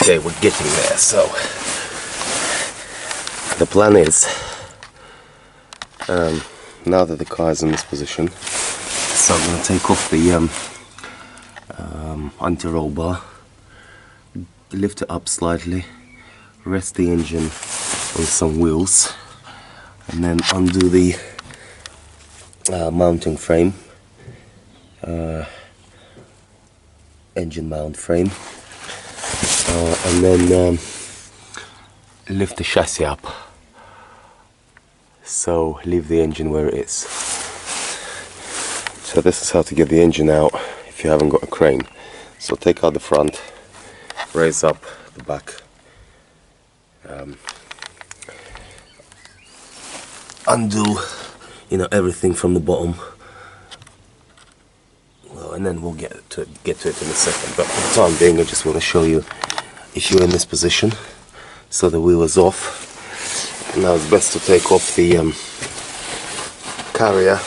Okay, we're getting there. So the plan is, now that the car is in this position, so I'm going to take off the anti-roll bar, lift it up slightly, rest the engine on some wheels, and then undo the mounting frame, engine mount frame, and then lift the chassis up. So leave the engine where it is. So this is how to get the engine out if you haven't got a crane. So take out the front, raise up the back, undo, you know, everything from the bottom. Well, and then we'll get to it in a second. But for the time being, I just want to show you if you're in this position. So the wheel is off. Now it's best to take off the carrier